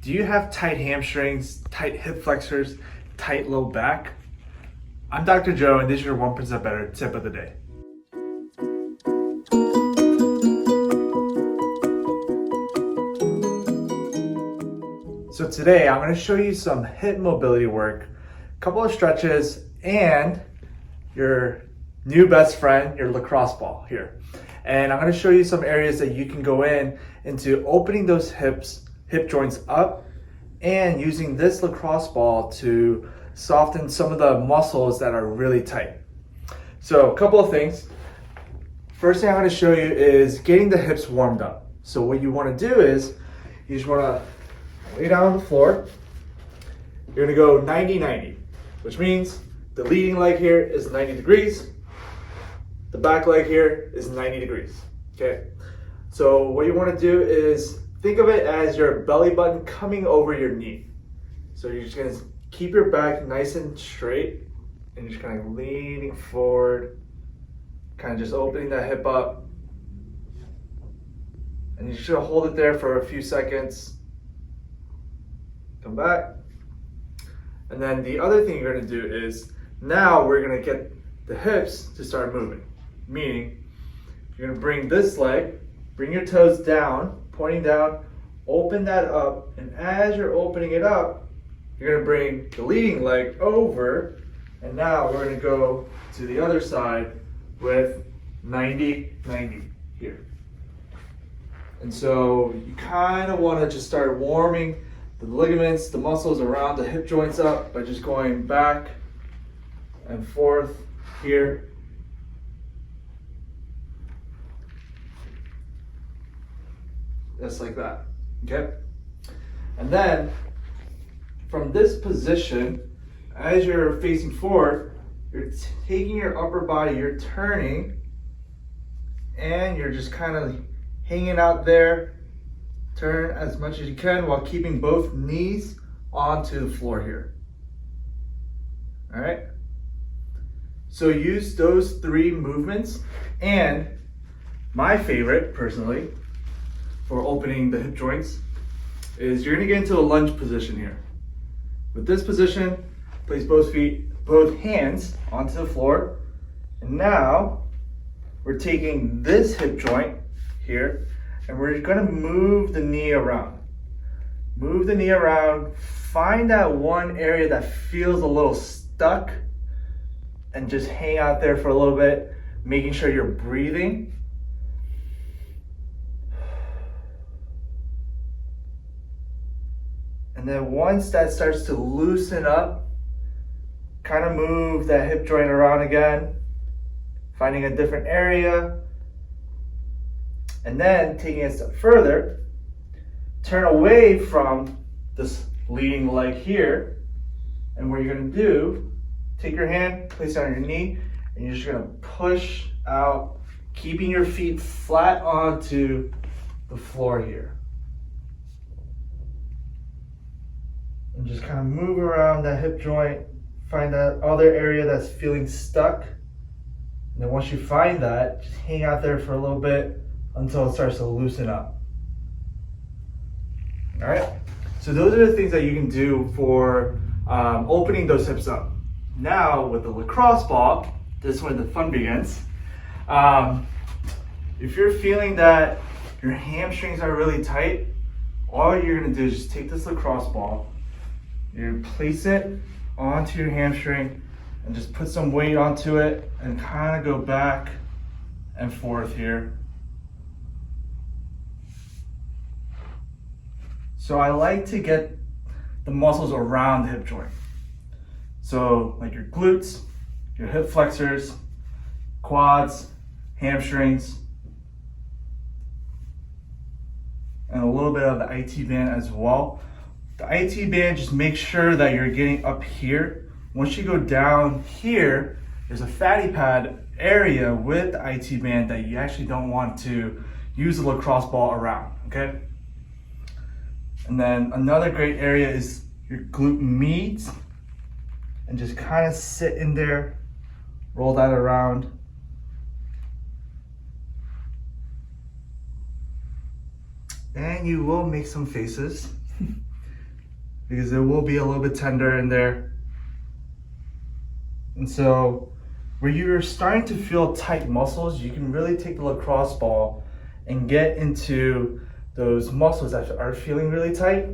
Do you have tight hamstrings, tight hip flexors, tight low back? I'm Dr. Joe, and this is your 1% Better tip of the day. So today I'm going to show you some hip mobility work, a couple of stretches, and your new best friend, your lacrosse ball here. And I'm going to show you some areas that you can go into opening those hip joints up and using this lacrosse ball to soften some of the muscles that are really tight. So a couple of things. First thing I'm going to show you is getting the hips warmed up. So what you want to do is you just want to lay down on the floor. You're going to go 90-90, which means the leading leg here is 90 degrees. The back leg here is 90 degrees, okay? So what you want to do is think of it as your belly button coming over your knee. So you're just going to keep your back nice and straight and you're just kind of leaning forward, kind of just opening that hip up. And you're just going to hold it there for a few seconds. Come back. And then the other thing you're going to do is now we're going to get the hips to start moving. Meaning, you're going to bring this leg, bring your toes down, pointing down, open that up, and as you're opening it up, you're going to bring the leading leg over, and now we're going to go to the other side with 90-90 here. And so you kind of want to just start warming the ligaments, the muscles around the hip joints up by just going back and forth here. Just like that, okay? And then from this position, as you're facing forward, you're taking your upper body, you're turning, and you're just kind of hanging out there. Turn as much as you can while keeping both knees onto the floor here. All right? So use those three movements, and my favorite, personally, for opening the hip joints is you're going to get into a lunge position here. With this position, place both hands onto the floor, and now we're taking this hip joint here and we're going to move the knee around. Move the knee around, find that one area that feels a little stuck and just hang out there for a little bit, making sure you're breathing. And then once that starts to loosen up, kind of move that hip joint around again, finding a different area. And then taking it a step further, turn away from this leading leg here. And what you're going to do, take your hand, place it on your knee, and you're just going to push out, keeping your feet flat onto the floor here. And just kind of move around that hip joint, find that other area that's feeling stuck. And then once you find that, just hang out there for a little bit until it starts to loosen up. All right? So those are the things that you can do for opening those hips up. Now with the lacrosse ball, this is when the fun begins. If you're feeling that your hamstrings are really tight, all you're gonna do is just take this lacrosse ball, you place it onto your hamstring and just put some weight onto it and kind of go back and forth here. So I like to get the muscles around the hip joint. So like your glutes, your hip flexors, quads, hamstrings, and a little bit of the IT band as well. The IT band, just make sure that you're getting up here. Once you go down here, there's a fatty pad area with the IT band that you actually don't want to use the lacrosse ball around, okay? And then another great area is your glute med, and just kind of sit in there, roll that around. And you will make some faces. because it will be a little bit tender in there. And so where you're starting to feel tight muscles, you can really take the lacrosse ball and get into those muscles that are feeling really tight.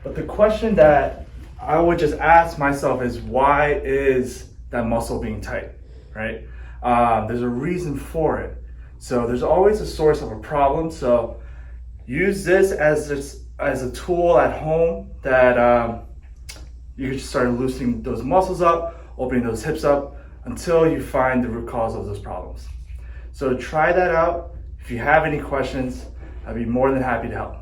But the question that I would just ask myself is, why is that muscle being tight, right? There's a reason for it. So there's always a source of a problem. So use this as a tool at home that you can just start loosening those muscles up, opening those hips up until you find the root cause of those problems. So try that out. If you have any questions, I'd be more than happy to help.